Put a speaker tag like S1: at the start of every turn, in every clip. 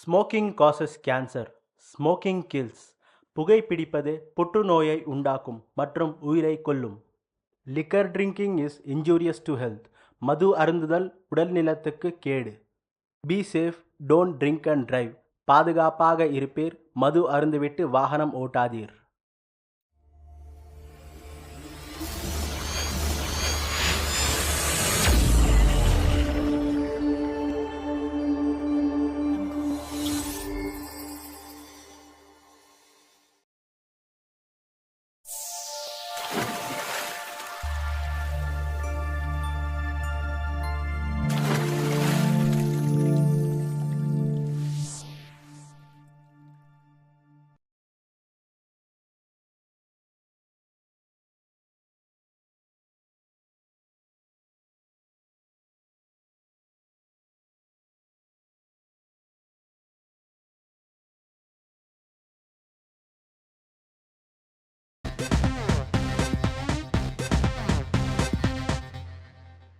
S1: Smoking causes cancer. Smoking kills. புகைப்பிடிப்பது புற்றுநோயை உண்டாக்கும் மற்றும் உயிரை கொல்லும். Liquor drinking is injurious to health. மது அருந்துதல் உடல் நலத்துக்கு கேடு. Be safe, don't drink and drive. பாதுகாப்பாக இருப்பீர். மது அருந்துவிட்டு வாகனம் ஓட்டாதீர்.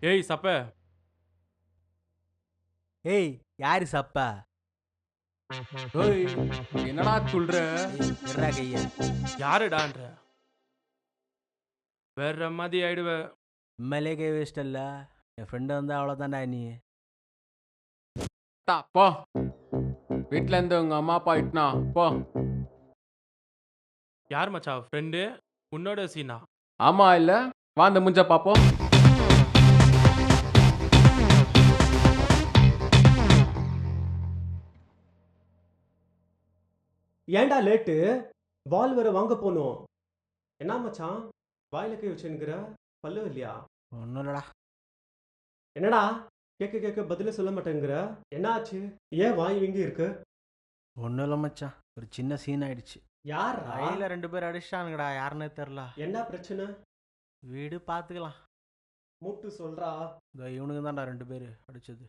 S2: ஏய் சப்ப,
S1: ஏய் யாரு சப்பா?
S2: ஏய் என்னடா சொல்ற?
S1: விட்றா கையா.
S2: யாருடான்ற? வேற மாதிரி ஆயிடுவ.
S1: எம்எல்ஏ கை வேஸ்டல்ல. என் ஃப்ரெண்டு வந்து அவ்வளோதான்டா நீ.
S2: போ, வீட்டில் இருந்து உங்க அம்மா அப்பா இட்டுனா போ. யார் மச்சான் ஃப்ரெண்டு? உன்னோட சீனா? ஆமா இல்ல, வாந்த முஞ்ச பாப்போம்.
S3: ஏன்டா லேட்டு? பால் வேற வாங்க போனோம். என்ன மச்சான் வாயில கை வச்சுங்கிற? பல்லு இல்லையா?
S1: ஒன்றும் இல்லடா.
S3: என்னடா கேட்க கேட்க பதில சொல்ல மாட்டேங்கிற? என்ன ஆச்சு? ஏன் வாய் வீங்கி இருக்கு?
S1: ஒன்றும் இல்லை மச்சான், ஒரு சின்ன சீன் ஆயிடுச்சு.
S3: யார்
S1: ரயில 2 பேர் அடிச்சிட்டானுங்கடா. யாருன்னே தெரில.
S3: என்ன பிரச்சனை?
S1: வீடு பார்த்துக்கலாம்.
S3: மூட்டு சொல்றா.
S1: இதோ இவனுக்கு தான்டா 2 பேர் அடிச்சது.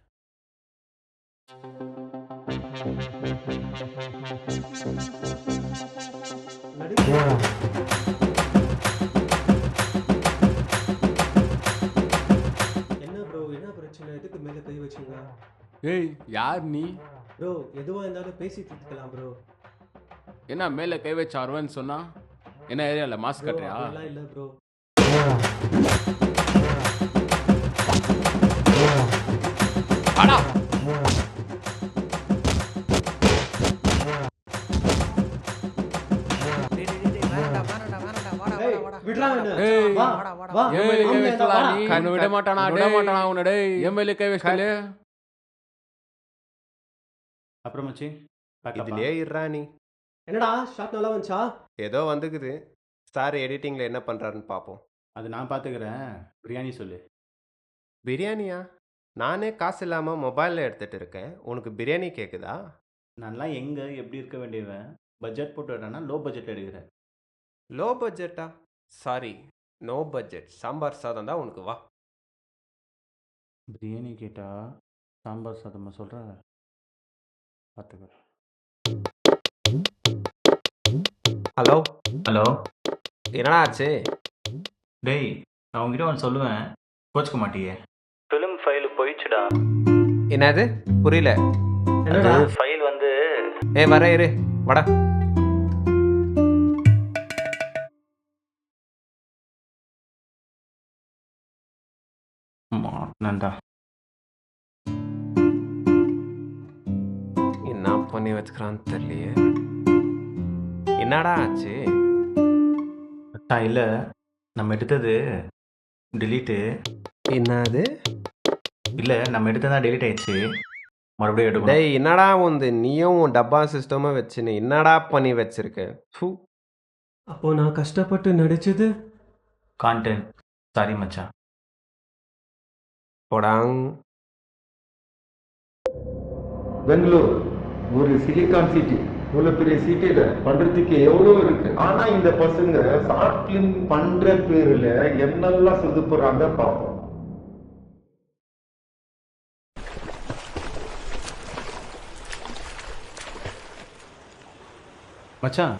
S3: என்ன ப்ரோ, என்ன பிரச்சனை? எதுக்கு மேல கை வச்சுங்க?
S2: ஏய் யார் நீ?
S3: ப்ரோ எதுவா இருந்தாலும் பேசி தீர்த்துக்கலாம் ப்ரோ.
S2: என்ன மேல கை வச்ச அருவன்னு சொன்னா? என்ன ஏரியால மாஸ்க் கட்டுறியா?
S3: அதெல்லாம் இல்ல ப்ரோ.
S2: அடா
S3: விட்றா என்ன?
S2: ஏய்
S3: வா வா.
S2: எம்எல்ஏ கை
S3: ஆம்பளை
S2: வச்சல
S3: வாடா.
S2: நீ உன்னை விட மாட்டானா? உன்னை டேய் எம்எல்ஏ கை வச்சல.
S4: அப்புறம் மச்சி
S5: இதுலயே இருறா நீ.
S3: என்னடா ஷாட் நல்லா வந்துச்சா?
S5: ஏதோ வந்துக்குது. சார் எடிட்டிங்ல என்ன பண்றாருன்னு பார்ப்போம்.
S4: அது நான் பார்த்துக்கிறேன். பிரியாணி சொல்லு.
S5: பிரியாணியா? நானே காசு இல்லாம மொபைல்ல எடுத்துட்டு இருக்கேன். உனக்கு பிரியாணி கேக்குதா?
S4: நான்லாம் எங்கே எப்படி இருக்க வேண்டியவன்? பட்ஜெட் போட்டு வரேன்னா லோ பட்ஜெட் எடுக்கிறேன்.
S5: லோ பட்ஜெட்டா? Sorry, no budget. சாம்பார் சாதம் தான் உனக்கு. வா.
S4: பிரியாணி கேட்டா சாம்பார் சாதமாக சொல்கிற? பார்த்துக்கிறேன்.
S5: Hello
S4: hello.
S5: என்னடா ஆச்சு?
S4: டேய் நான் உங்ககிட்ட ஒன்று சொல்லுவேன், கோச்சிக்க மாட்டியே. ஃபிலிம் ஃபைல் போயிடுச்சுடா.
S5: என்னது? புரியல.
S3: என்னடா
S4: ஃபைல் வந்து
S5: வர இரு, வாடா.
S4: நன்றா.
S5: என்ன பண்ணி வச்சுக்கிறான்னு தெரியலையே. என்னடா ஆச்சு?
S4: இல்லை நம்ம எடுத்தது டிலீட்டு.
S5: என்னது?
S4: இல்லை நம்ம எடுத்ததான் டெலீட் ஆயிடுச்சு. மறுபடியும் எடுக்கணும்.
S5: டேய் என்னடா வந்து நீயும் உன் டப்பா சிஸ்டமா வச்சுன்னு என்னடா பண்ணி வச்சிருக்க?
S3: அப்போ நான் கஷ்டப்பட்டு நடிச்சது
S4: கான்டென்ட். சாரி மச்சான்.
S5: போடாங்.
S6: பெங்களூர் ஒரு சிலிகான் சிட்டி. இவ்வளவு பெரிய சிட்டியில பண்றதுக்கு எவ்வளவு இருக்கு. ஆனா இந்த பசங்க ஷார்ட் பிலிம் பண்ற பேர்ல என்னெல்லாம் சொல்லி போறாங்க பார்ப்போம்.
S4: மச்சான்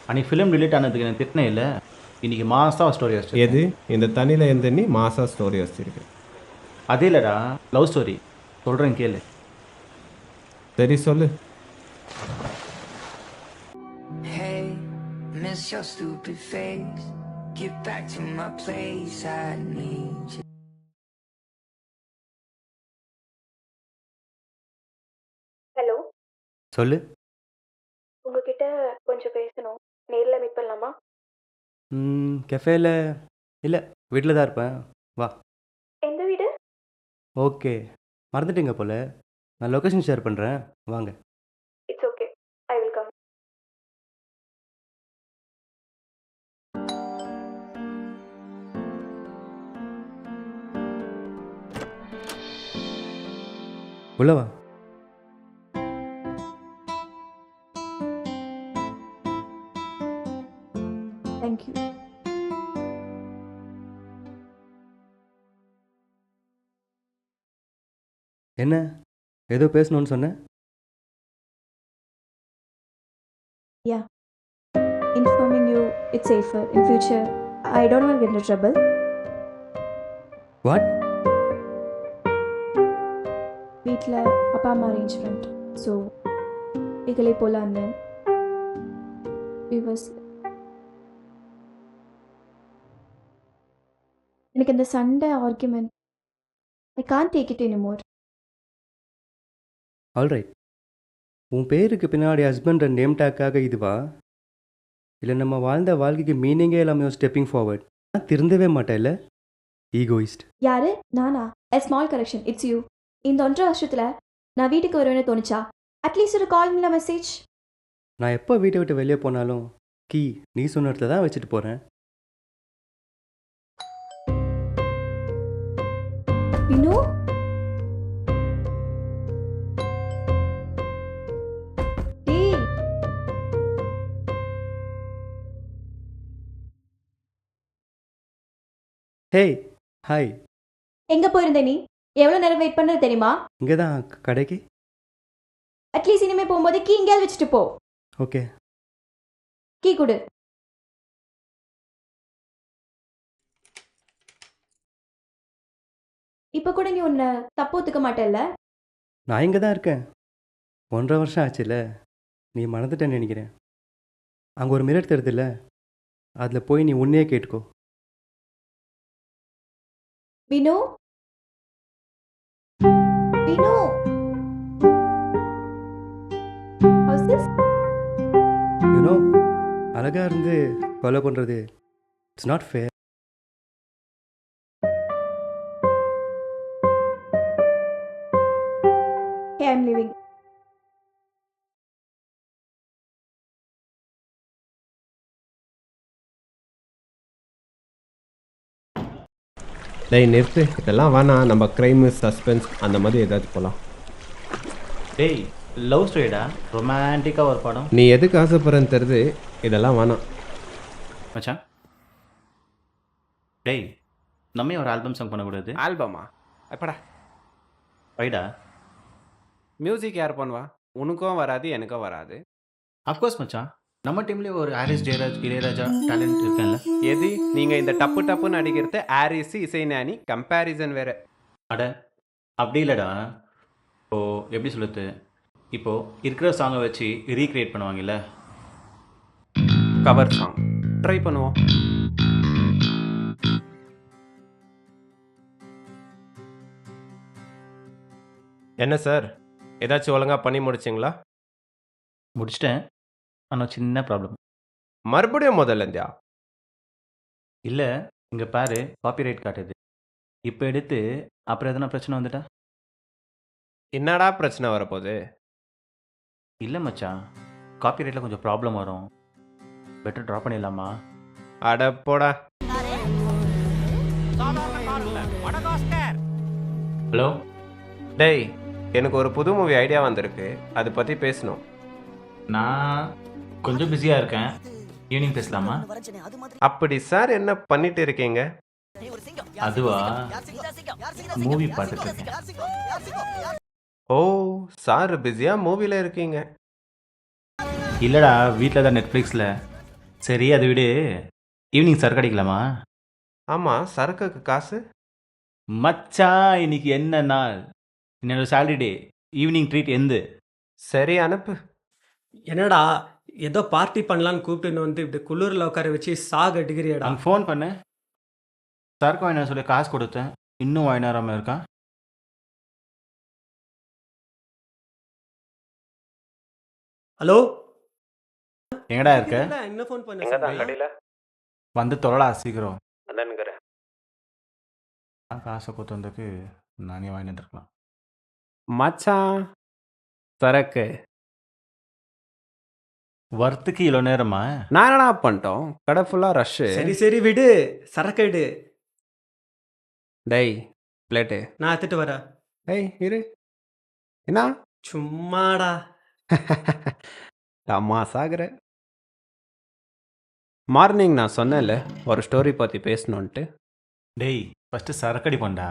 S4: அன்னைக்கு ஃபிலிம் டிலீட் ஆனதுக்கு எனக்கு திட்டினே இல்லை. இன்னைக்கு மாசா ஸ்டோரி வச்சு.
S5: எது? இந்த தண்ணியில எந்த நீ மாசா ஸ்டோரி வச்சிருக்கு?
S4: அது இல்லைடா, லவ் ஸ்டோரி சொல்கிறேன் கேளு.
S5: சரி சொல்லு.
S7: as your stupid face. Get back to my place, I need you.
S8: Hello,
S9: சொல்லு.
S8: உங்ககிட்ட கொஞ்சம் பேசணும். நேர்ல மீட் பண்ணலாமா?
S9: கெஃபேல இல்லை, வீட்டில் தான் இருப்பேன். வா.
S8: எந்த வீடு?
S9: ஓகே, மறந்துட்டீங்க போல. நான் லொக்கேஷன் ஷேர் பண்ணுறேன், வாங்க.
S8: It's okay, I will come.
S9: உள்ள வா.
S8: தேங்க்யூ.
S9: என்ன ஏதோ பேசணும்னு சொன்னேன்?
S8: Informing you, it's safer. In future, I don't want to get into trouble.
S9: What?
S8: வீட்டில் அப்பா அம்மா அரேஞ்ச்மெண்ட். ஸோ இகலை போகலான்னு வியூவர்ஸ். எனக்கு இந்த Sunday argument I can't take it anymore.
S9: Alright. உன் பேருக்கு பின்னாடி ஹஸ்பண்ட் அண்ட் நேம் டேக்காக இதுவா? இல்லை நம்ம வாழ்ந்த வாழ்க்கைக்கு மீனிங்கே இல்லாமல் ஸ்டெப்பிங் ஃபார்வர்ட்? நான் திருந்தவே மாட்டேன் இல்லை? ஈகோயிஸ்ட்.
S8: யாரு? நானா? a small correction, it's you. இந்த 1.5 வருஷத்துல நான் வீட்டுக்கு வருவேன்னு தோணுச்சா? அட்லீஸ்ட் ஒரு கால் இல்லை மெசேஜ்.
S9: நான் எப்போ வீட்டை விட்டு வெளியே போனாலும் கீ நீ சொன்ன இடத்துல தான் வச்சுட்டு போகிறேன்.
S8: வினு, டேய்,
S9: ஹே ஹாய்.
S8: எங்க போயிருந்த நீ? எவ்வளவு நேரம் வெயிட் பண்றது தெரியுமா?
S9: இங்கே தான் கடைக்கு.
S8: அட்லீஸ்ட் இனிமே போகும்போது கீ எங்கேயாவது வச்சுட்டு போ.
S9: ஓகே.
S8: கீ கொடு. இப்ப கூட நீ உன்னை தப்பு ஒத்துக்க மாட்டேல்ல?
S9: நான் இங்கே தான் இருக்கேன். 1.5 வருஷம் ஆச்சுல்ல, நீ மறந்துட்டேன்னு நினைக்கிறேன். அங்கே ஒரு மிரர் தருதுல்ல, அதில் போய் நீ உன்னையே கேட்டுக்கோ.
S8: Vinu, Vinu, how's this?
S9: You know, அழகாக இருந்து ஃபாலோ பண்ணுறது it's not fair.
S8: Hey, I'm leaving.
S5: டேய் நிறுத்து, இதெல்லாம் வேணாம். நம்ம க்ரைமு சஸ்பென்ஸ் அந்த மாதிரி ஏதாவது போகலாம்.
S4: டேய், லவ் ஸ்டோரிடா, ரொமான்டிக்காக ஒரு படம்.
S5: நீ எதுக்கு ஆசைப்படுறேன்னு தெரியுது, இதெல்லாம் வேணாம்.
S4: மச்சான், டேய் நம்ம ஒரு ஆல்பம் சாங் பண்ணக்கூடாது?
S5: ஆல்பமா? எப்படா?
S4: வைடா.
S5: மியூசிக் யார் பண்ணுவா? உனக்கும் வராது, எனக்கும் வராது.
S4: அஃப்கோர்ஸ் மச்சான், நம்ம டீம்லேயே ஒரு ஹாரிஸ் ஜெயராஜ் இளையராஜா டேலண்ட் இருக்கேன்ல.
S5: எது நீங்கள் இந்த டப்பு டப்புன்னு அடிக்கிறது ஆரிஸ் இசைஞானி கம்பேரிசன் வேறு.
S4: அட அப்படி இல்லைடா. இப்போது எப்படி சொல்லுது, இப்போது இருக்கிற சாங்கை வச்சு ரீக்ரியேட் பண்ணுவாங்கல்ல,
S5: கவர் சாங் ட்ரை பண்ணுவோம். என்ன சார், ஏதாச்சும் ஒழுங்காக பண்ணி முடிச்சிங்களா?
S4: முடிச்சிட்டேன். ஆனால் சின்ன ப்ராப்ளம்.
S5: மறுபடியும் முதல்ல இருந்தியா?
S4: இல்லை, இங்கே பாரு, காப்பிரைட் காட்டுது. இப்போ எடுத்து அப்புறம் எதனா பிரச்சனை வந்துட்டா?
S5: என்னடா பிரச்சனை வரப்போகுது?
S4: இல்லை மச்சான், காப்பிரைட்டில் கொஞ்சம் ப்ராப்ளம் வரும். பெட்டர் ட்ராப் பண்ணிடலாமா?
S5: அட போடா.
S4: ஹலோ
S5: டேய், எனக்கு ஒரு புது மூவி ஐடியா வந்திருக்கு, அதை பற்றி பேசணும்.
S4: நான் கொஞ்சம் பிஸியாக இருக்கேன், ஈவினிங் பேசலாமா?
S5: அப்படி சார் என்ன பண்ணிட்டு இருக்கீங்க?
S4: அதுவா, மூவி பார்த்துட்டு இருக்கேன்.
S5: ஓ, சார் பிஸியாக மூவியில் இருக்கீங்க.
S4: இல்லைடா, வீட்டில் தான் நெட்ஃப்ளிக்ஸில். சரி, அதை விடு, ஈவினிங் சரக்கு அடிக்கலாமா?
S5: ஆமாம், சரக்குக்கு காசு?
S4: மச்சான், இன்னைக்கு என்ன நாள்? என்னோட சாட்டர்டே ஈவினிங் ட்ரீட் எந்து.
S5: சரி, அனுப்பு.
S3: என்னடா ஏதோ பார்ட்டி பண்ணலான்னு கூப்பிட்டுன்னு வந்து இப்படி குளிரில் உட்கார வச்சு சாக டிகிரியடா.
S4: அவன் ஃபோன் பண்ணு. சரக்கு வாங்கின சொல்லி காசு கொடுத்தேன், இன்னும் வாங்கினாராம இருக்கான்.
S3: ஹலோ,
S4: எங்கடா இருக்க?
S3: என்ன ஃபோன் பண்ண
S5: எங்கே தான்
S3: சொல்றீங்க?
S5: கடையில்
S4: வந்து தொலைடா சீக்கிரம்.
S5: அதானுங்கிறேன்.
S4: நான் காசை கொடுத்து வந்ததுக்கு நானே வாங்கி வந்துருக்கலாம்.
S5: மச்சான் சரக்கு
S4: வரத்துக்கு இவ்வளோ நேரமா?
S5: நான் என்னடா பண்ணிட்டோம், கடை ஃபுல்லாக ரஷ்ஷு.
S3: சரி சரி விடு, சரக்கு எடு,
S5: டேய் பிளேட்டு.
S3: நான் எடுத்துட்டு வரேன்.
S5: டேய் இரு. என்ன
S3: சும்மாடா.
S5: அம்மா சாகுற. மார்னிங் நான் சொன்னேன்ல ஒரு ஸ்டோரி பற்றி பேசணுன்ட்டு.
S4: டேய் ஃபஸ்ட்டு சரக்கடி பண்ணா.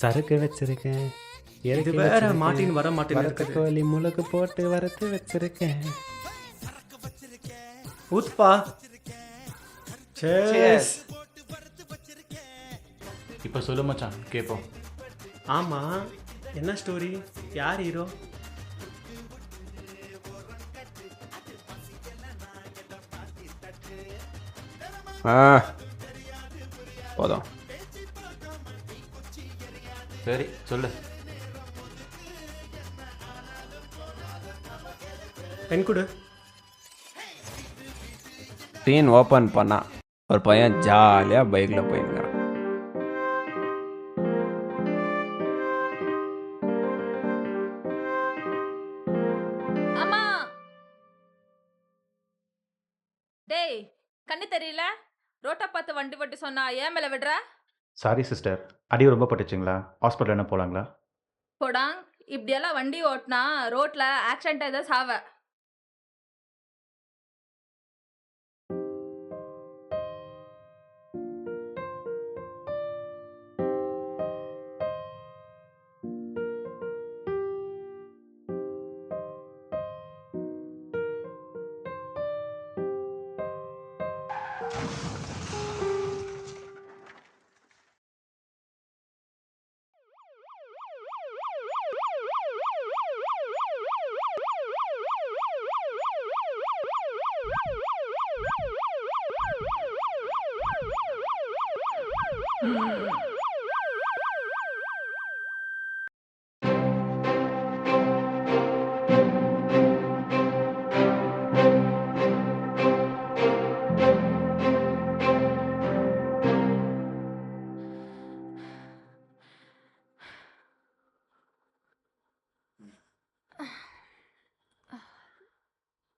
S5: சரக்கு வச்சிருக்கேன்,
S3: இது வேற மாட்டின் வர மாட்டேன்
S5: வரத்து
S3: இருக்குது.
S5: கோழி முளகு போட்டு வரத்து வச்சிருக்கேன்.
S3: ஊத்துப்பா. Cheers.
S4: இப்போ சொல்லு மச்சான் கேட்போம்.
S3: ஆமா, என்ன ஸ்டோரி? யார் ஹீரோ?
S5: போதும்.
S4: சரி சொல்லு.
S3: பெண் கொடு.
S5: ஸ்க்ரீன் ஓப்பன் பண்ணா ஒரு பையன் ஜாலியாக பைக்கில் போயிருக்கிறான்.
S10: அம்மா டேய், கண்ணு தெரியல? ரோட்டை பார்த்து வண்டி வட்டி சொன்னா ஏன் மேல விடுற?
S4: சாரி சிஸ்டர், அடி ரொம்ப பட்டுச்சுங்களா? ஹாஸ்பிட்டல் என்ன போகலாங்களா?
S10: போடாங், இப்படியெல்லாம் வண்டி ஓட்டினா ரோட்ல ஆக்சிடென்ட் ஏதாவது சாவ.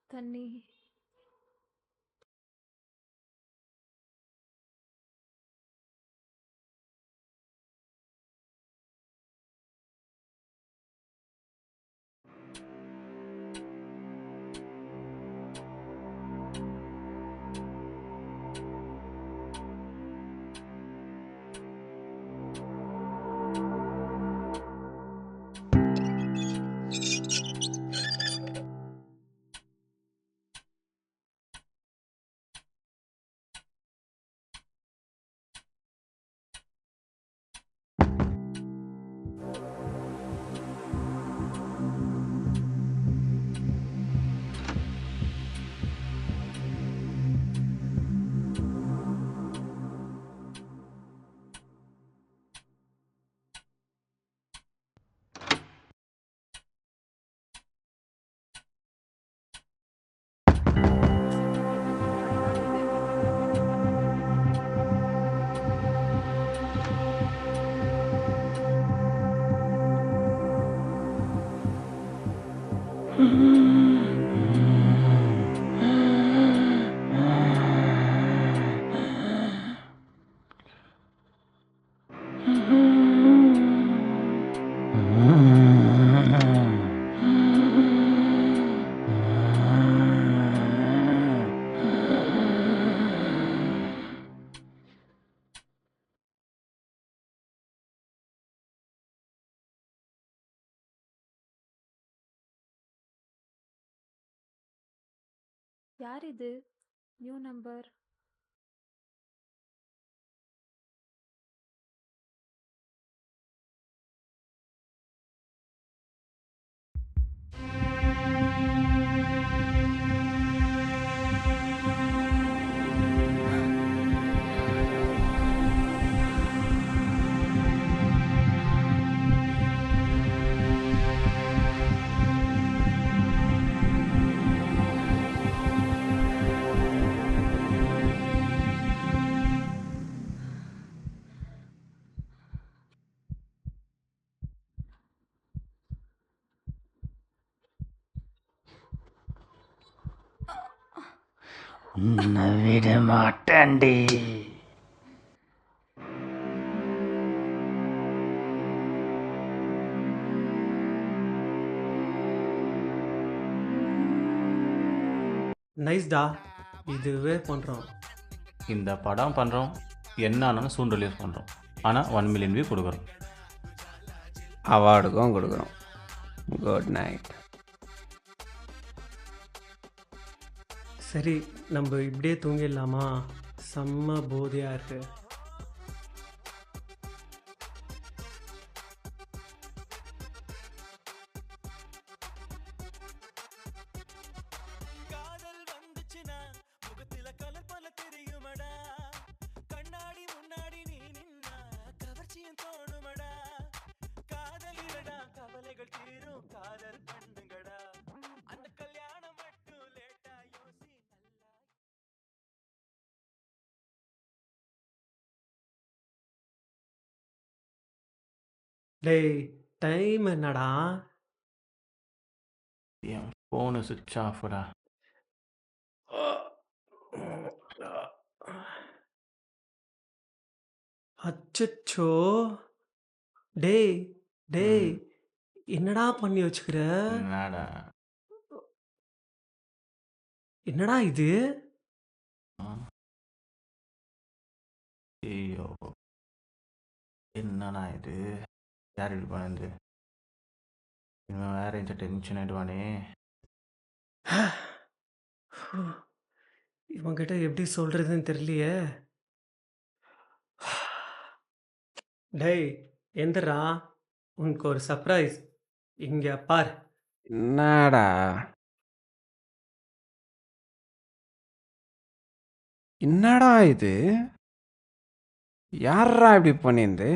S10: தண்ணி. யார் இது? New number.
S1: விட மாட்டேன்டி.
S3: நைஸ்டா, இதுவே பண்ணுறோம்.
S4: இந்த படம் பண்ணுறோம், என்ன ஆனாலும் சூன் ரிலீஸ் பண்ணுறோம். ஆனால் 1 மில்லியன் வியூ கொடுக்குறோம்.
S5: அவார்டுக்கும் கொடுக்குறோம். Good night.
S3: சரி, நம்ம இப்படியே தூங்கிடலாமா? செம்ம போதையாக இருக்கு. டேய், டைம் என்னடா?
S4: என் ஃபோனு சுவிட்ச் ஆஃப்டா.
S3: அச்சச்சோ. டேய் டேய், என்னடா பண்ணி வச்சுக்கிற?
S4: என்னடா
S3: என்னடா இது?
S4: ஐயோ, என்னடா இது? யார் இப்படி பண்ணது? இவன் வேற இந்த டென்ஷன் ஆயிடுவானே.
S3: இவன்கிட்ட எப்படி சொல்றதுன்னு தெரியலையே. டேய், எந்திரா, உனக்கு ஒரு சர்ப்ரைஸ். இங்க பார்.
S5: என்னடா என்னடா இது? யாரா இப்படி பண்ணிருந்து?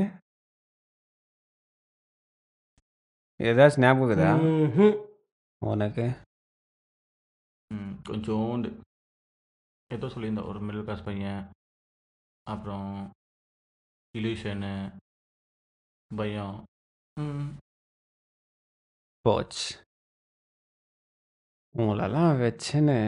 S5: ஏதாவது ஸ்னாப் இருக்குதா
S3: ம்ஹும்.
S5: உனக்கு?
S4: கொஞ்சோண்டு ஏதோ சொல்லியிருந்தா, ஒரு மிடில் கிளாஸ் பையன், அப்புறம் இல்யூஷனு, பயம்.
S5: போச்சு. உங்களெல்லாம் வச்சுன்னு